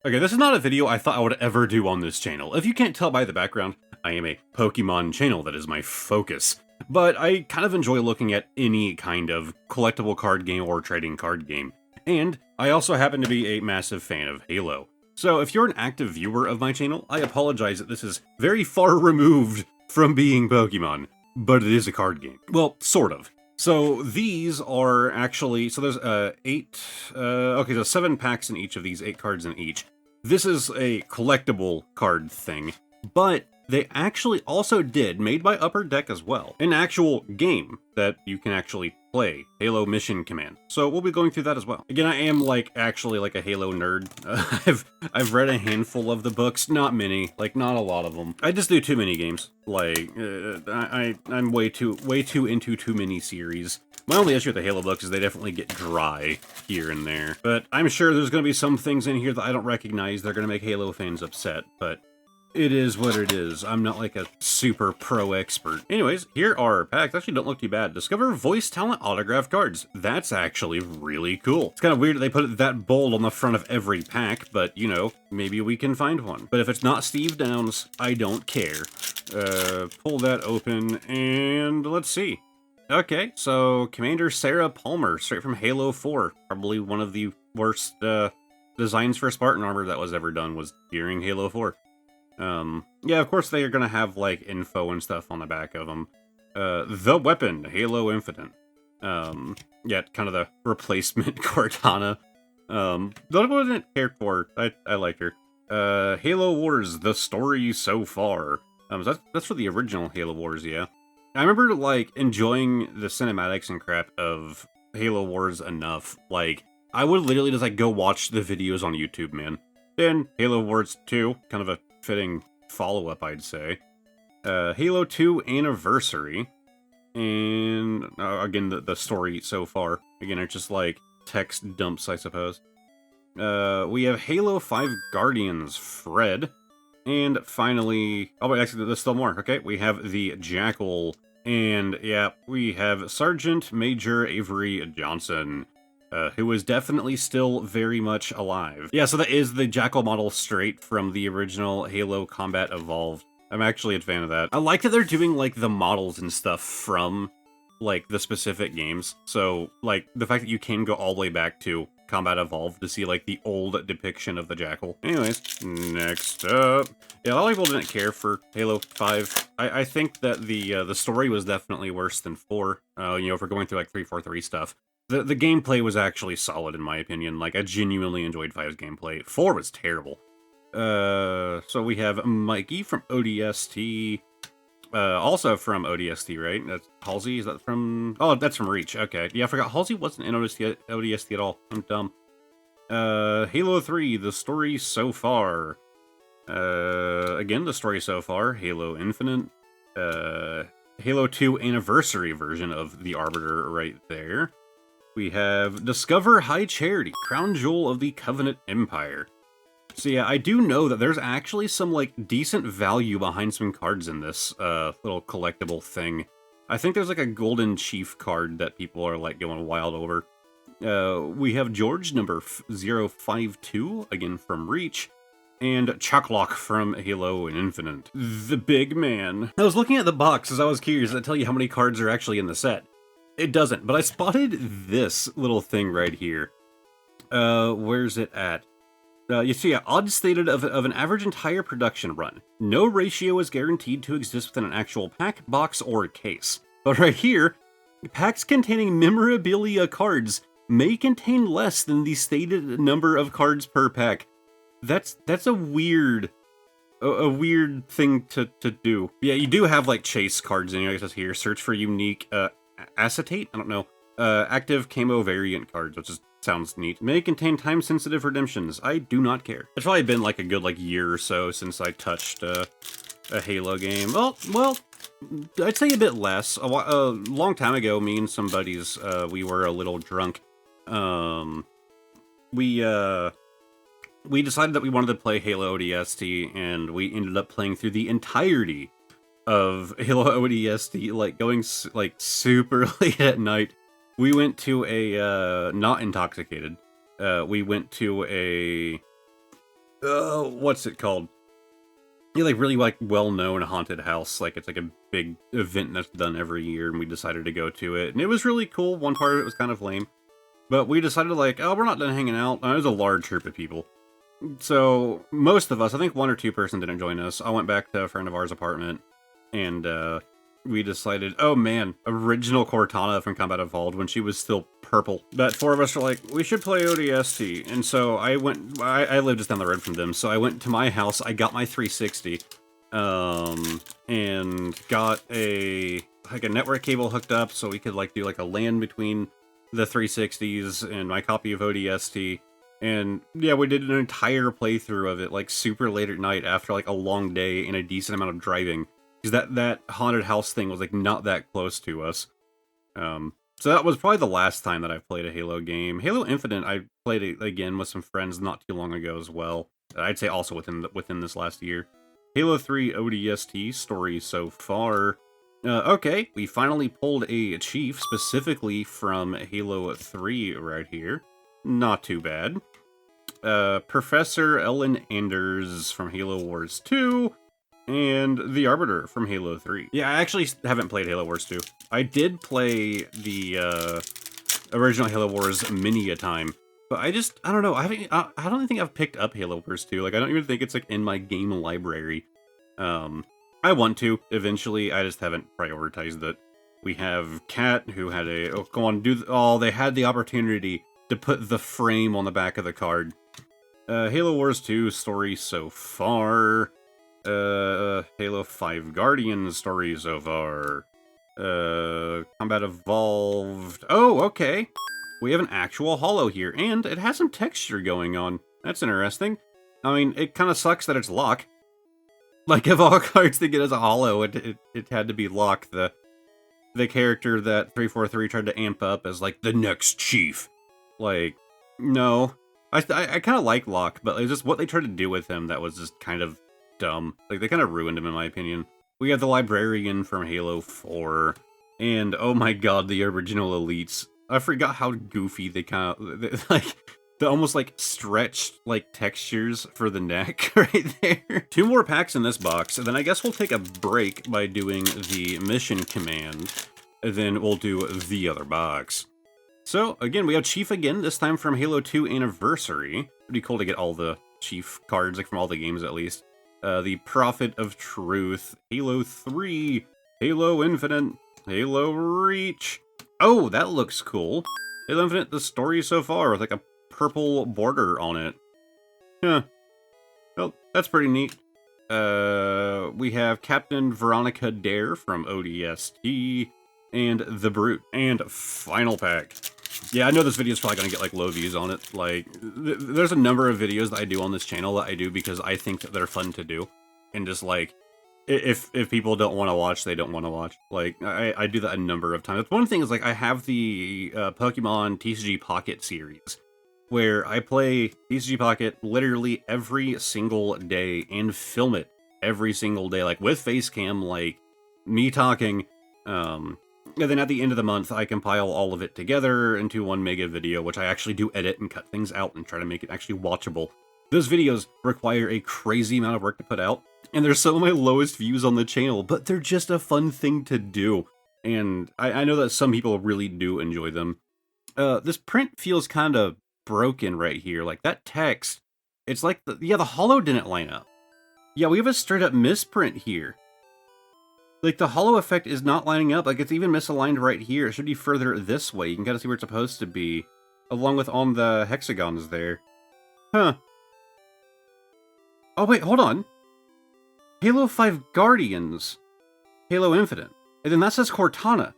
Okay, this is not a video I thought I would ever do on this channel. If you can't tell by the background, I am a Pokemon channel, that is my focus. But I kind of enjoy looking at any kind of collectible card game or trading card game. And I also happen to be a massive fan of Halo. So if you're an active viewer of my channel, I apologize that this is very far removed from being Pokemon, but it is a card game. Well, sort of. So these are actually, so there's okay, so 7 packs in each of these, 8 cards in each. This is a collectible card thing, but they actually also made by Upper Deck as well, an actual game that you can actually play, Halo Mission Command. So we'll be going through that as well. Again, I am actually a Halo nerd. I've read a handful of the books, not many, not a lot of them. I just do too many games. I'm way too into too many series. My only issue with the Halo books is they definitely get dry here and there. But I'm sure there's going to be some things in here that I don't recognize that are going to make Halo fans upset, but it is what it is. I'm not a super pro expert. Anyways, here are packs. Actually don't look too bad. Discover voice talent autograph cards. That's actually really cool. It's kind of weird that they put it that bold on the front of every pack, but you know, maybe we can find one. But if it's not Steve Downes, I don't care. Pull that open and let's see. Okay, so Commander Sarah Palmer, straight from Halo 4. Probably one of the worst designs for Spartan armor that was ever done was during Halo 4. Yeah, of course they are gonna have, info and stuff on the back of them. The Weapon, Halo Infinite. Yeah, kind of the replacement Cortana. Though I wasn't cared for. I liked her. Halo Wars, the story so far. So that's for the original Halo Wars, yeah. I remember, enjoying the cinematics and crap of Halo Wars enough. I would literally just, go watch the videos on YouTube, man. Then, Halo Wars 2, kind of a fitting follow-up, I'd say. Halo 2 Anniversary. And, again, the story so far. Again, it's just, text dumps, I suppose. We have Halo 5 Guardians Fred. And finally, oh wait, actually, there's still more. Okay, we have the Jackal, and yeah, we have Sergeant Major Avery Johnson, who is definitely still very much alive. Yeah, so that is the Jackal model straight from the original Halo Combat Evolved. I'm actually a fan of that. I like that they're doing, the models and stuff from, the specific games. So, the fact that you can go all the way back to Combat Evolved to see, the old depiction of the Jackal. Anyways, next up. Yeah, a lot of people didn't care for Halo 5. I think that the story was definitely worse than 4. You know, if we're going through, 343 stuff. The gameplay was actually solid, in my opinion. I genuinely enjoyed 5's gameplay. 4 was terrible. So we have Mikey from ODST. Also from ODST, right? That's Halsey, is that from... Oh, that's from Reach, okay. Yeah, I forgot, Halsey wasn't in ODST at all. I'm dumb. Halo 3, the story so far. Again, the story so far. Halo Infinite. Halo 2 Anniversary version of the Arbiter right there. We have Discover High Charity, Crown Jewel of the Covenant Empire. So yeah, I do know that there's actually some, decent value behind some cards in this, little collectible thing. I think there's, a Golden Chief card that people are, going wild over. We have George, number 052, again from Reach, and Chaklock from Halo and Infinite. The big man. I was looking at the box as I was curious to tell you how many cards are actually in the set. It doesn't, but I spotted this little thing right here. Where's it at? You see, odds stated of an average entire production run. No ratio is guaranteed to exist within an actual pack, box, or case. But right here, packs containing memorabilia cards may contain less than the stated number of cards per pack. That's a weird thing to do. Yeah, you do have chase cards in here. It says here, search for unique acetate. I don't know. Active camo variant cards, which sounds neat. May contain time-sensitive redemptions. I do not care. It's probably been a good year or so since I touched a Halo game. Well, I'd say a bit less. A long time ago, me and some buddies, we were a little drunk. We decided that we wanted to play Halo ODST, and we ended up playing through the entirety of Halo ODST, going super late at night. We went to a, not intoxicated, we went to a what's it called? Yeah, like really like well-known haunted house. Like it's like a big event that's done every year, and we decided to go to it, and it was really cool. One part of it was kind of lame, but we decided like, oh, we're not done hanging out. It was a large group of people, so most of us, I think one or two person didn't join us. I went back to a friend of ours' apartment, and we decided, oh man, original Cortana from Combat Evolved when she was still purple. That four of us were like, we should play ODST. And so I went, I lived just down the road from them, so I went to my house, I got my 360, and got a network cable hooked up so we could like do like a LAN between the 360s and my copy of ODST. And yeah, we did an entire playthrough of it like super late at night after like a long day and a decent amount of driving. Because that haunted house thing was like not that close to us. So that was probably the last time that I played a Halo game. Halo Infinite, I played it again with some friends not too long ago as well. I'd say also within this last year. Halo 3 ODST story so far. Okay, we finally pulled a chief specifically from Halo 3 right here. Not too bad. Professor Ellen Anders from Halo Wars 2. And the Arbiter from Halo 3. Yeah, I actually haven't played Halo Wars 2. I did play the original Halo Wars many a time, but I don't know. I don't even think I've picked up Halo Wars 2. Like, I don't even think it's like in my game library. I want to eventually. I just haven't prioritized it. We have Kat, who had they had the opportunity to put the frame on the back of the card. Halo Wars 2 story so far. Halo 5 Guardian story so far. Combat Evolved. Oh, okay. We have an actual holo here, and it has some texture going on. That's interesting. I mean, it kind of sucks that it's Locke. Like, of all cards to get as a holo, it had to be Locke, the character that 343 tried to amp up as, like, the next chief. Like, no. I kind of like Locke, but it's just what they tried to do with him that was just kind of dumb. Like, they kind of ruined him, in my opinion. We have the Librarian from Halo 4, and oh my god, the original Elites. I forgot how goofy they kind of, like, the almost, like, stretched, like, textures for the neck right there. 2 more packs in this box, and then I guess we'll take a break by doing the mission command, and then we'll do the other box. So, again, we have Chief again, this time from Halo 2 Anniversary. Pretty cool to get all the Chief cards, like, from all the games, at least. The Prophet of Truth, Halo 3, Halo Infinite, Halo Reach. Oh, that looks cool. Halo Infinite, the story so far, with like a purple border on it. Huh. Well, that's pretty neat. We have Captain Veronica Dare from ODST, and The Brute. And final pack. Yeah, I know this video is probably going to get, like, low views on it. Like, there's a number of videos that I do on this channel that I do because I think that they're fun to do. And just, like, if people don't want to watch, they don't want to watch. Like, I do that a number of times. One thing is, like, I have the Pokemon TCG Pocket series, where I play TCG Pocket literally every single day and film it every single day, like, with Facecam, like, me talking, and then at the end of the month, I compile all of it together into one mega video, which I actually do edit and cut things out and try to make it actually watchable. Those videos require a crazy amount of work to put out, and they're some of my lowest views on the channel, but they're just a fun thing to do. And I know that some people really do enjoy them. This print feels kind of broken right here. Like, that text, it's like, the holo didn't line up. Yeah, we have a straight up misprint here. Like, the holo effect is not lining up. Like, it's even misaligned right here. It should be further this way. You can kind of see where it's supposed to be, along with on the hexagons there. Huh. Oh, wait, hold on. Halo 5 Guardians. Halo Infinite. And then that says Cortana.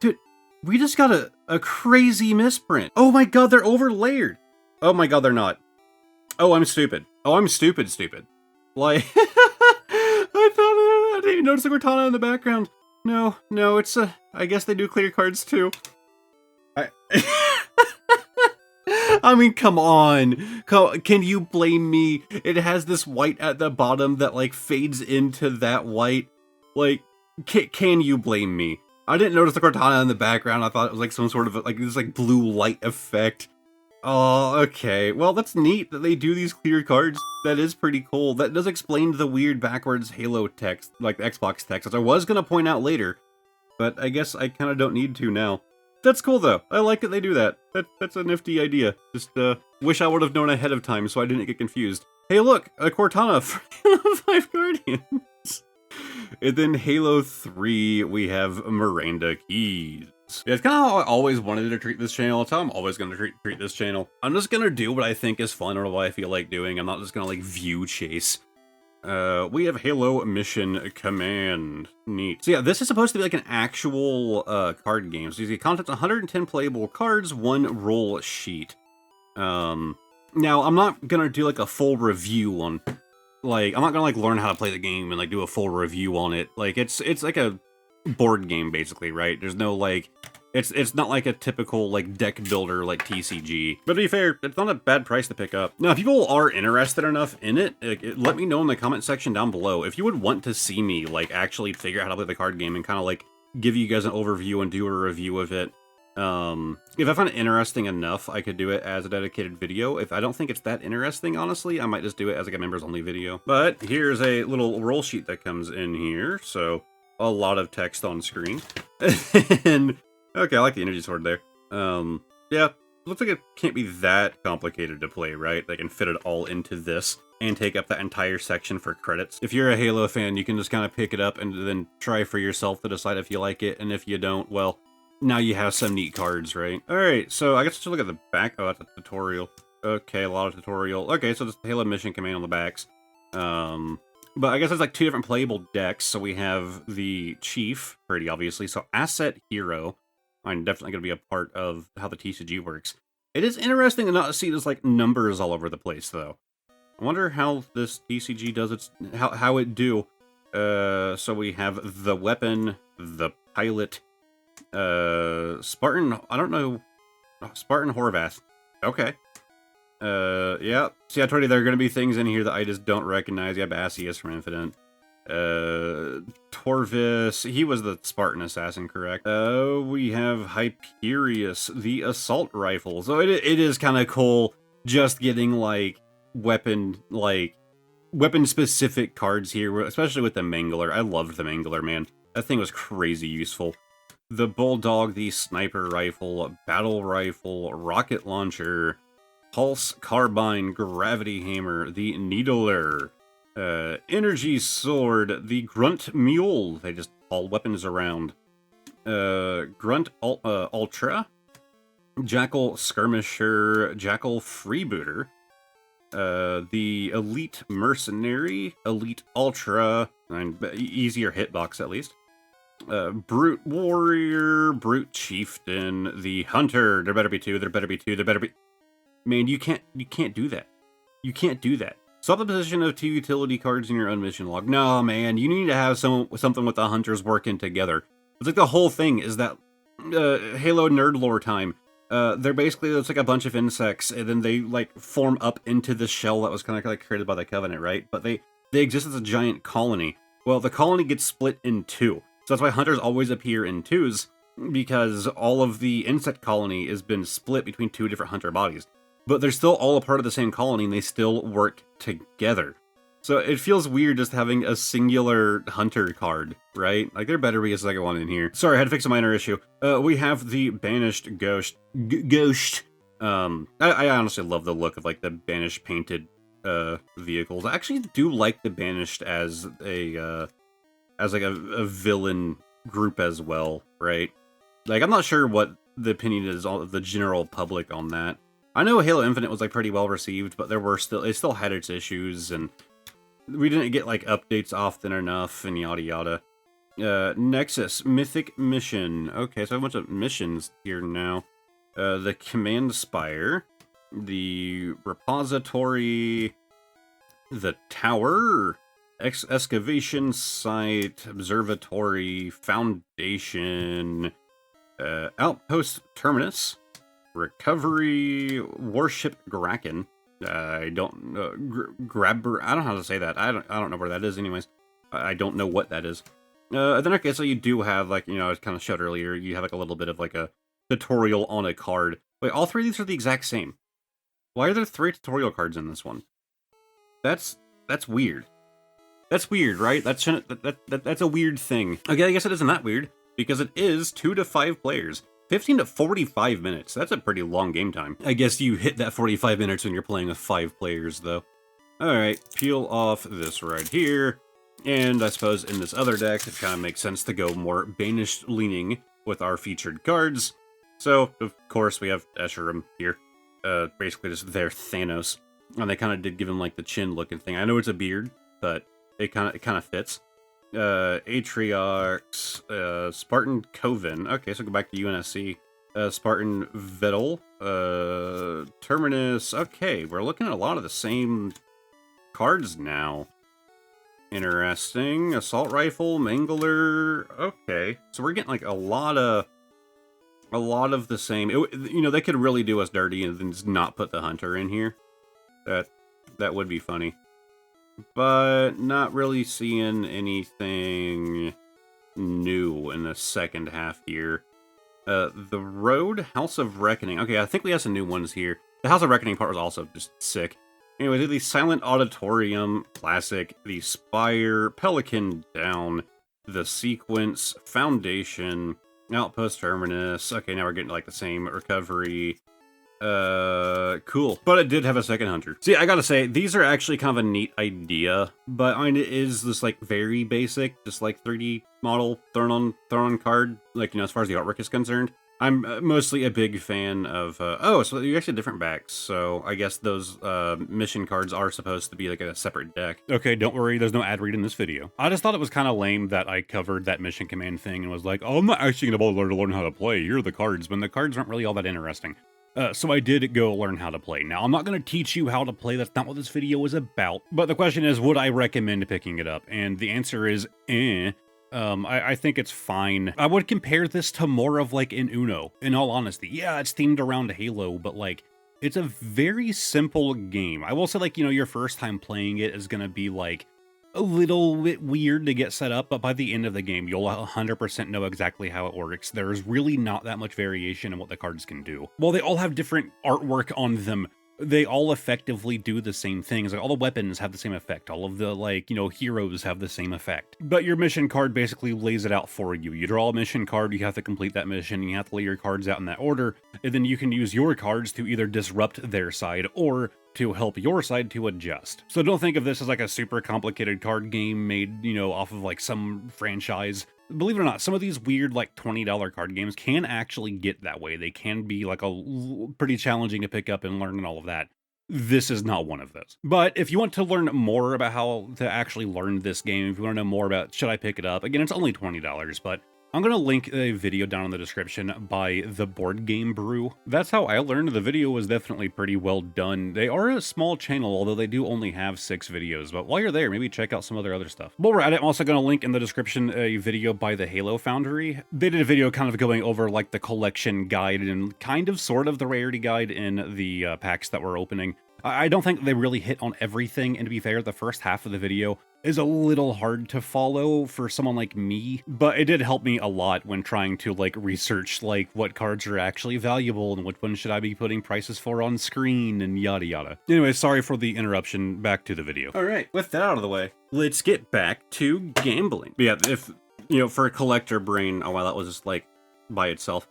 Dude, we just got a crazy misprint. Oh my god, they're overlayered. Oh my god, they're not. Oh, I'm stupid. Oh, I'm stupid. Like, I didn't even notice the Cortana in the background. No, it's I guess they do clear cards too. I mean, come on. Can you blame me? It has this white at the bottom that, like, fades into that white. Like, can you blame me? I didn't notice the Cortana in the background. I thought it was, like, some sort of, like, this, like, blue light effect. Oh, okay. Well, that's neat that they do these clear cards. That is pretty cool. That does explain the weird backwards Halo text, like the Xbox text, as I was going to point out later, but I guess I kind of don't need to now. That's cool, though. I like that they do that. That's a nifty idea. Just, wish I would have known ahead of time so I didn't get confused. Hey, look! A Cortana for Halo 5 Guardians! And then Halo 3, we have Miranda Keys. Yeah, it's kind of how I always wanted to treat this channel. It's how I'm always going to treat this channel. I'm just going to do what I think is fun or what I feel like doing. I'm not just going to, like, view chase. We have Halo Mission Command. Neat. So yeah, this is supposed to be like an actual card game. So you see, contents 110 playable cards, 1 roll sheet. Now, I'm not going to do like a full review on... Like, I'm not gonna, like, learn how to play the game and, like, do a full review on it. Like, it's like a board game, basically, right? There's no, like... It's not like a typical, like, deck builder, like, TCG. But to be fair, it's not a bad price to pick up. Now, if people are interested enough in it, let me know in the comment section down below. If you would want to see me, like, actually figure out how to play the card game and kind of, like, give you guys an overview and do a review of it, if I find it interesting enough, I could do it as a dedicated video. If I don't think it's that interesting, honestly, I might just do it as like a members-only video. But here's a little roll sheet that comes in here, so a lot of text on screen. And, okay, I like the energy sword there. Yeah, looks like it can't be that complicated to play, right? They can fit it all into this and take up that entire section for credits. If you're a Halo fan, you can just kind of pick it up and then try for yourself to decide if you like it, and if you don't, well... Now you have some neat cards, right? Alright, so I guess let's look at the back. Oh, that's a tutorial. Okay, a lot of tutorial. Okay, so this Halo Mission Command on the backs. But I guess there's like 2 different playable decks. So we have the Chief, pretty obviously. So Asset Hero. I'm definitely going to be a part of how the TCG works. It is interesting to not see there's like numbers all over the place, though. I wonder how this TCG does its... How it do. So we have the Weapon, the Pilot... Spartan, I don't know, Spartan Horvath. Okay. Yeah. See, I told you there are going to be things in here that I just don't recognize. Yeah, Bassius from Infinite. Torvis, he was the Spartan assassin, correct? We have Hyperius, the assault rifle. So it is kind of cool just getting, like, weapon-specific cards here, especially with the Mangler. I loved the Mangler, man. That thing was crazy useful. The Bulldog, the Sniper Rifle, Battle Rifle, Rocket Launcher, Pulse Carbine, Gravity Hammer, the Needler, Energy Sword, the Grunt Mule. They just haul weapons around. Grunt Ultra, Jackal Skirmisher, Jackal Freebooter, the Elite Mercenary, Elite Ultra, and easier hitbox at least. Brute Warrior, Brute Chieftain, the Hunter. There better be 2, there better be 2, there better be... Man, you can't do that. You can't do that. Swap the position of 2 utility cards in your own mission log. No, man, you need to have something with the Hunters working together. It's like the whole thing is that Halo nerd lore time. They're basically, it's like a bunch of insects, and then they, like, form up into this shell that was kind of like created by the Covenant, right? But they exist as a giant colony. Well, the colony gets split in 2. So that's why Hunters always appear in 2s, because all of the insect colony has been split between 2 different Hunter bodies. But they're still all a part of the same colony, and they still work together. So it feels weird just having a singular Hunter card, right? Like, there better be a second one in here. Sorry, I had to fix a minor issue. We have the Banished Ghost. Ghost. I honestly love the look of, like, the Banished painted vehicles. I actually do like the Banished as a a villain group as well, right? Like, I'm not sure what the opinion is of the general public on that. I know Halo Infinite was, like, pretty well received, but it still had its issues, and we didn't get, like, updates often enough, and yada yada. Nexus, Mythic Mission. Okay, so I have a bunch of missions here now. The Command Spire, the Repository, the Tower, Excavation Site, Observatory, Foundation, Outpost Terminus, Recovery, Warship Graken. I don't know, Grabber. I don't know how to say that. I don't know where that is. Anyways, I don't know what that is. Then okay, so you do have, like, you know, I kind of showed earlier. You have like a little bit of like a tutorial on a card. Wait, all 3 of these are the exact same. Why are there 3 tutorial cards in this one? That's weird. That's weird, right? That's a weird thing. Okay, I guess it isn't that weird, because it is 2 to 5 players. 15 to 45 minutes. That's a pretty long game time. I guess you hit that 45 minutes when you're playing with 5 players, though. Alright, peel off this right here. And I suppose in this other deck, it kind of makes sense to go more banished leaning with our featured cards. So, of course, we have Escherim here. Basically just their Thanos. And they kind of did give him, like, the chin-looking thing. I know it's a beard, but it kind of fits. Atriox, Spartan Coven. Okay, so go back to UNSC. Spartan Vidal. Terminus. Okay, we're looking at a lot of the same cards now. Interesting. Assault Rifle, Mangler. Okay, so we're getting, like, a lot of the same. You know, they could really do us dirty and then just not put the Hunter in here. That would be funny. But not really seeing anything new in the second half here. The Road, House of Reckoning. Okay, I think we have some new ones here. The House of Reckoning part was also just sick. Anyway, the Silent Auditorium, classic. The Spire, Pelican Down, the Sequence, Foundation, Outpost Terminus. Okay, now we're getting like the same recovery. Cool. But it did have a second Hunter. See, I gotta say, these are actually kind of a neat idea, but I mean, it is this, like, very basic, just, like, 3D model thrown on card, like, you know, as far as the artwork is concerned. I'm mostly a big fan of, oh, so you actually have different backs, so I guess those, mission cards are supposed to be, like, a separate deck. Okay, don't worry, there's no ad read in this video. I just thought it was kind of lame that I covered that mission command thing and was like, oh, I'm not actually gonna bother to learn how to play, here are the cards, when the cards aren't really all that interesting. So I did go learn how to play. Now, I'm not going to teach you how to play, that's not what this video is about. But the question is, would I recommend picking it up? And the answer is, I think it's fine. I would compare this to more of like an Uno, in all honesty. Yeah, it's themed around Halo, but like, it's a very simple game. I will say, like, you know, your first time playing it is going to be like, a little bit weird to get set up, but by the end of the game, you'll 100% know exactly how it works. There's really not that much variation in what the cards can do. While they all have different artwork on them, they all effectively do the same things. Like, all the weapons have the same effect. All of the, like, you know, heroes have the same effect. But your mission card basically lays it out for you. You draw a mission card, you have to complete that mission, you have to lay your cards out in that order, and then you can use your cards to either disrupt their side or to help your side to adjust. So don't think of this as like a super complicated card game made, you know, off of like some franchise. Believe it or not, some of these weird like $20 card games can actually get that way. They can be like pretty challenging to pick up and learn and all of that. This is not one of those. But if you want to learn more about how to actually learn this game, if you want to know more about should I pick it up, again, it's only $20, but I'm going to link a video down in the description by The Board Game Brew. That's how I learned. The video was definitely pretty well done. They are a small channel, although they do only have 6 videos, but while you're there, maybe check out some other stuff. While we're at it, I'm also going to link in the description a video by the Halo Foundry. They did a video kind of going over like the collection guide and kind of sort of the rarity guide in the packs that we're opening. I don't think they really hit on everything, and to be fair, the first half of the video is a little hard to follow for someone like me, but it did help me a lot when trying to like research like what cards are actually valuable and which ones should I be putting prices for on screen and yada yada. Anyway, sorry for the interruption, back to the video. Alright, with that out of the way, let's get back to gambling. But yeah, if, you know, for a collector brain, oh wow, that was just like by itself.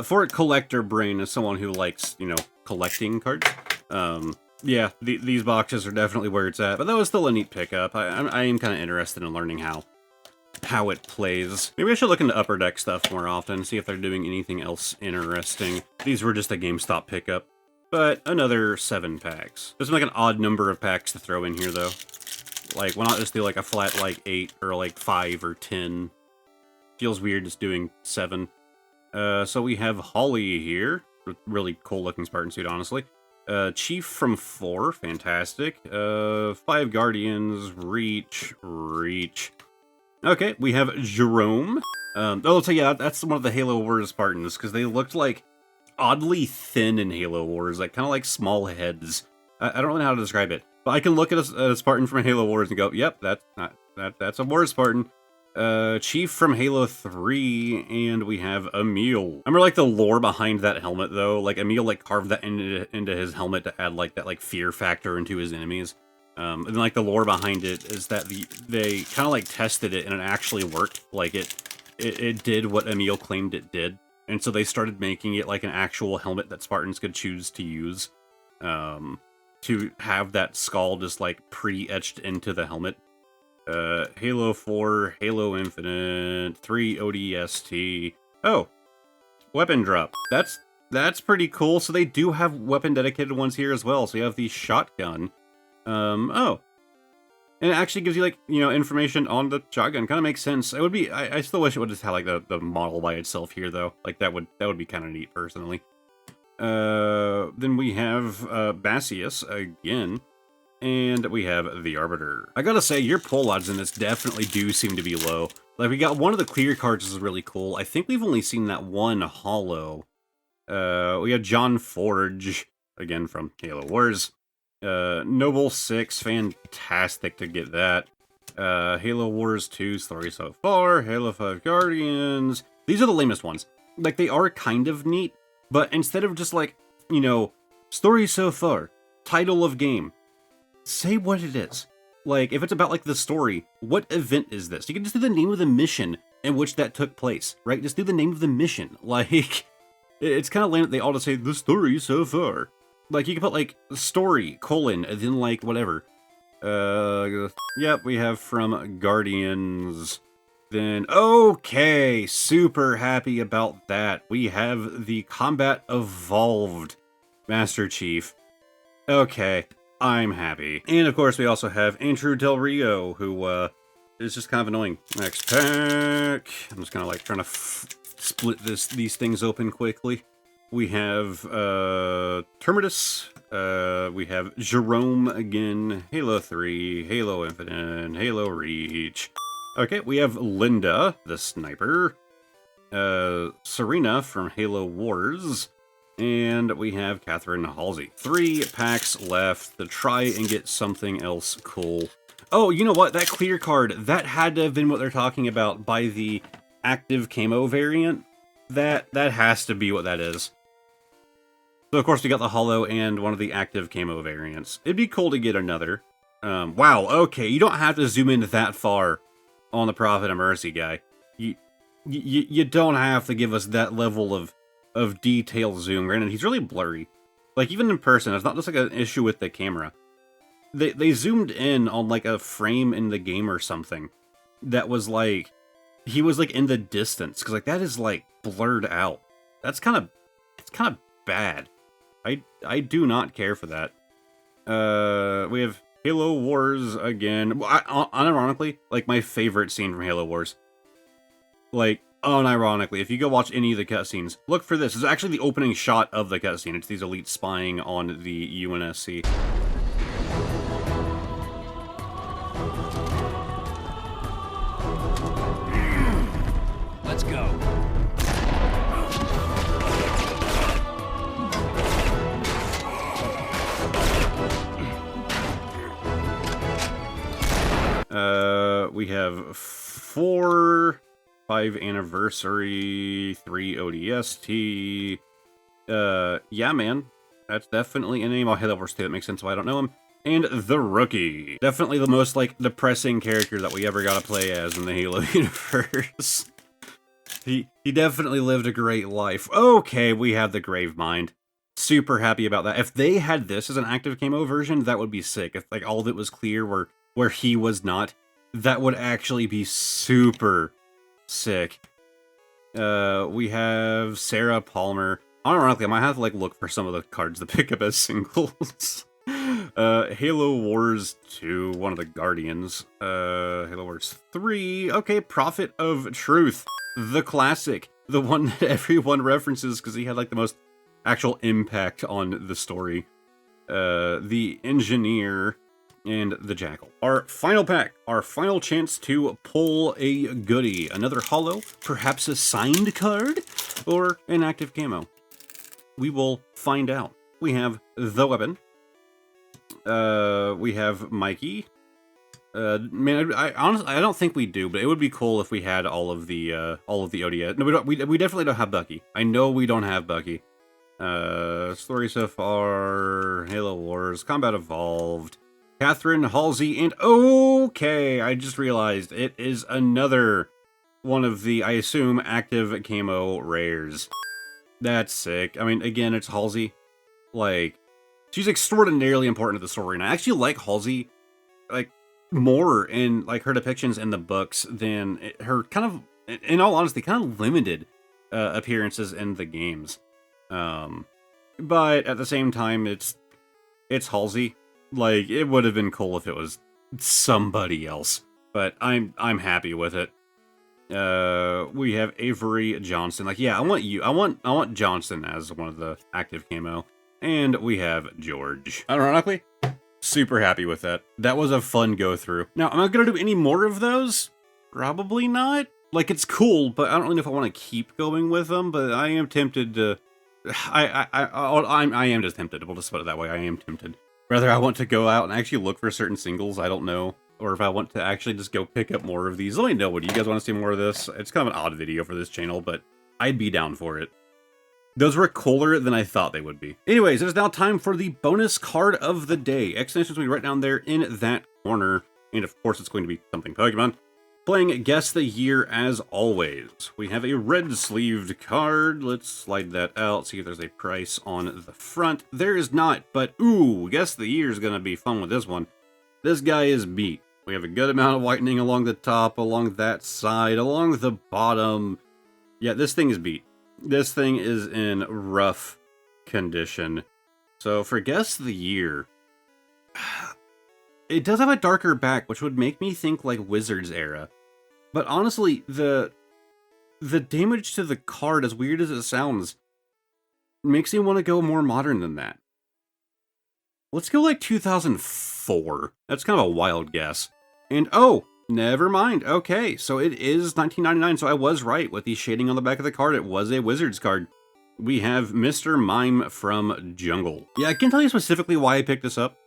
For a collector brain as someone who likes, you know, collecting cards, yeah, these boxes are definitely where it's at, but that was still a neat pickup. I am kind of interested in learning how it plays. Maybe I should look into Upper Deck stuff more often, see if they're doing anything else interesting. These were just a GameStop pickup, but another 7 packs. There's like an odd number of packs to throw in here, though. Like, why not just do like a flat like 8 or like 5 or 10? Feels weird just doing 7. So we have Holly here. Really cool looking Spartan suit, honestly. Chief from 4, fantastic. 5 Guardians, Reach. Okay, we have Jerome. Oh, so yeah, that's one of the Halo Wars Spartans, because they looked like oddly thin in Halo Wars, like kind of like small heads. I don't really know how to describe it, but I can look at a Spartan from Halo Wars and go, yep, that's a War Spartan. Chief from Halo 3, and we have Emil. I remember, like, the lore behind that helmet, though. Like, Emil, like, carved that into his helmet to add, like, that, like, fear factor into his enemies. And, like, the lore behind it is that they kind of, like, tested it, and it actually worked. Like, it did what Emil claimed it did. And so they started making it, like, an actual helmet that Spartans could choose to use. To have that skull just, like, pre-etched into the helmet. Halo 4, Halo Infinite, 3 ODST. Oh, weapon drop. That's pretty cool. So they do have weapon dedicated ones here as well. So you have the shotgun. Oh. And it actually gives you, like, you know, information on the shotgun. Kind of makes sense. It would be, I still wish it would just have, like, the model by itself here, though. Like, that would be kind of neat, personally. Then we have, Basius again. And we have the Arbiter. I gotta say, your pull odds in this definitely do seem to be low. Like, we got one of the clear cards is really cool. I think we've only seen that one holo. We have John Forge, again from Halo Wars. Noble 6, fantastic to get that. Halo Wars 2, story so far. Halo 5 Guardians. These are the lamest ones. Like, they are kind of neat, but instead of just, like, you know, story so far, title of game, say what it is. Like, if it's about, like, the story, what event is this? You can just do the name of the mission in which that took place, right? Just do the name of the mission. Like, it's kind of lame that they all just say, the story so far. Like, you can put, like, story, colon, and then, like, whatever. Yep, we have from Guardians. Then, okay, super happy about that. We have the Combat Evolved Master Chief. Okay. I'm happy. And of course, we also have Andrew Del Rio, who is just kind of annoying. Next pack. I'm just kind of like trying to split these things open quickly. We have Termitus. We have Jerome again. Halo 3, Halo Infinite, Halo Reach. Okay, we have Linda, the sniper. Serena from Halo Wars. And we have Catherine Halsey. 3 packs left to try and get something else cool. Oh, you know what? That clear card, that had to have been what they're talking about by the active camo variant. That has to be what that is. So, of course, we got the holo and one of the active camo variants. It'd be cool to get another. Wow, okay, you don't have to zoom in that far on the Prophet of Mercy guy. You don't have to give us that level of detail zoom. Granted, he's really blurry. Like, even in person, it's not just like an issue with the camera. They zoomed in on like a frame in the game or something that was like, he was like in the distance, because like that is like blurred out. It's kind of bad. I do not care for that. We have Halo Wars again. Unironically, like my favorite scene from Halo Wars. Like, unironically, if you go watch any of the cutscenes, look for this. It's actually the opening shot of the cutscene. It's these elites spying on the UNSC. Let's go. We have 4, 5 anniversary, 3 ODST. Yeah, man. That's definitely a name. I'll hit Halo Wars 2. That makes sense why I don't know him. And the Rookie. Definitely the most, like, depressing character that we ever got to play as in the Halo universe. He definitely lived a great life. Okay, we have the Gravemind. Super happy about that. If they had this as an active camo version, that would be sick. If, like, all of it was clear where he was not, that would actually be super sick. We have Sarah Palmer. Ironically, I might have to, like, look for some of the cards to pick up as singles. Halo Wars 2, one of the Guardians. Halo Wars 3. Okay, Prophet of Truth. The classic. The one that everyone references because he had, like, the most actual impact on the story. The Engineer and the Jackal. Our final pack. Our final chance to pull a goodie. Another holo. Perhaps a signed card? Or an active camo. We will find out. We have the weapon. We have Mikey. Man, I honestly, I don't think we do, but it would be cool if we had all of the ODS. No, we don't. We definitely don't have Bucky. I know we don't have Bucky. Story so far, Halo Wars, Combat Evolved, Catherine, Halsey, and okay, I just realized it is another one of the, I assume, active camo rares. That's sick. I mean, again, it's Halsey. Like, she's extraordinarily important to the story, and I actually like Halsey, like, more in, like, her depictions in the books than her kind of, in all honesty, kind of limited appearances in the games. But at the same time, it's Halsey. Like, it would have been cool if it was somebody else, but I'm happy with it. We have Avery Johnson. Like, yeah, I want Johnson as one of the active camo. And we have George. Ironically, super happy with that. That was a fun go through. Now, am I gonna do any more of those? Probably not. Like, it's cool, but I don't really know if I want to keep going with them, but I am tempted to... I am just tempted. We'll just put it that way. I am tempted. Whether I want to go out and actually look for certain singles, I don't know. Or if I want to actually just go pick up more of these. Let me know. Would you guys want to see more of this? It's kind of an odd video for this channel, but I'd be down for it. Those were cooler than I thought they would be. Anyways, it is now time for the bonus card of the day. Explanations will be right down there in that corner. And of course, it's going to be something Pokemon. Playing Guess the Year as always. We have a red sleeved card. Let's slide that out, see if there's a price on the front. There is not, but ooh, Guess the Year is going to be fun with this one. This guy is beat. We have a good amount of whitening along the top, along that side, along the bottom. Yeah, this thing is beat. This thing is in rough condition. So for Guess the Year, it does have a darker back, which would make me think like Wizards era. But honestly, the damage to the card, as weird as it sounds, makes me want to go more modern than that. Let's go like 2004. That's kind of a wild guess. And oh, never mind. Okay, so it is 1999, so I was right with the shading on the back of the card. It was a Wizards card. We have Mr. Mime from Jungle. Yeah, I can't tell you specifically why I picked this up.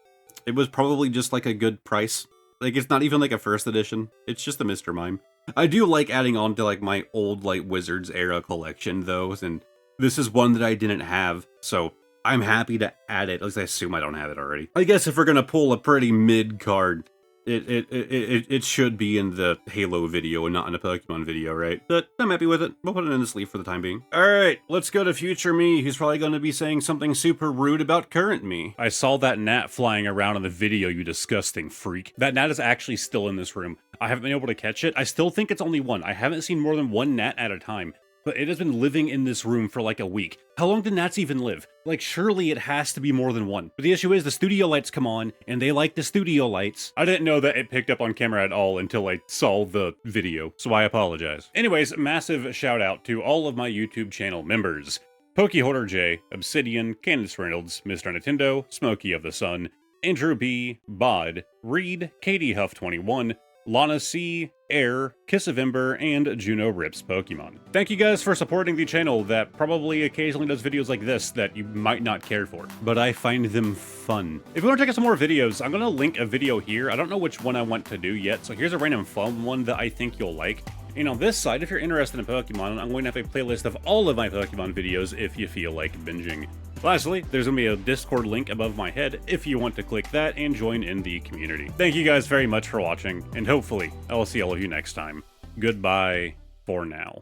It was probably just like a good price. Like, it's not even like a first edition. It's just a Mr. Mime. I do like adding on to like my old like Wizards era collection though, and this is one that I didn't have, so I'm happy to add it. At least I assume I don't have it already. I guess if we're gonna pull a pretty mid card, it should be in the Halo video and not in a Pokemon video, right? But I'm happy with it. We'll put it in the sleeve for the time being. Alright, let's go to future me, who's probably going to be saying something super rude about current me. I saw that gnat flying around in the video, you disgusting freak. That gnat is actually still in this room. I haven't been able to catch it. I still think it's only one. I haven't seen more than one gnat at a time. But it has been living in this room for like a week. How long do gnats even live? Like, surely it has to be more than one. But the issue is the studio lights come on, and they like the studio lights. I didn't know that it picked up on camera at all until I saw the video, so I apologize. Anyways, massive shout out to all of my YouTube channel members. Pokeholder J, Obsidian, Candace Reynolds, Mr. Nintendo, Smokey of the Sun, Andrew B, Bod, Reed, Katie Huff 21, Lana C, Air, Kiss of Ember, and Juno Rips Pokemon. Thank you guys for supporting the channel that probably occasionally does videos like this that you might not care for, but I find them fun. If you want to check out some more videos, I'm going to link a video here. I don't know which one I want to do yet, so here's a random fun one that I think you'll like. And on this side, if you're interested in Pokemon, I'm going to have a playlist of all of my Pokemon videos if you feel like binging. Lastly, there's going to be a Discord link above my head if you want to click that and join in the community. Thank you guys very much for watching, and hopefully I will see all of you next time. Goodbye for now.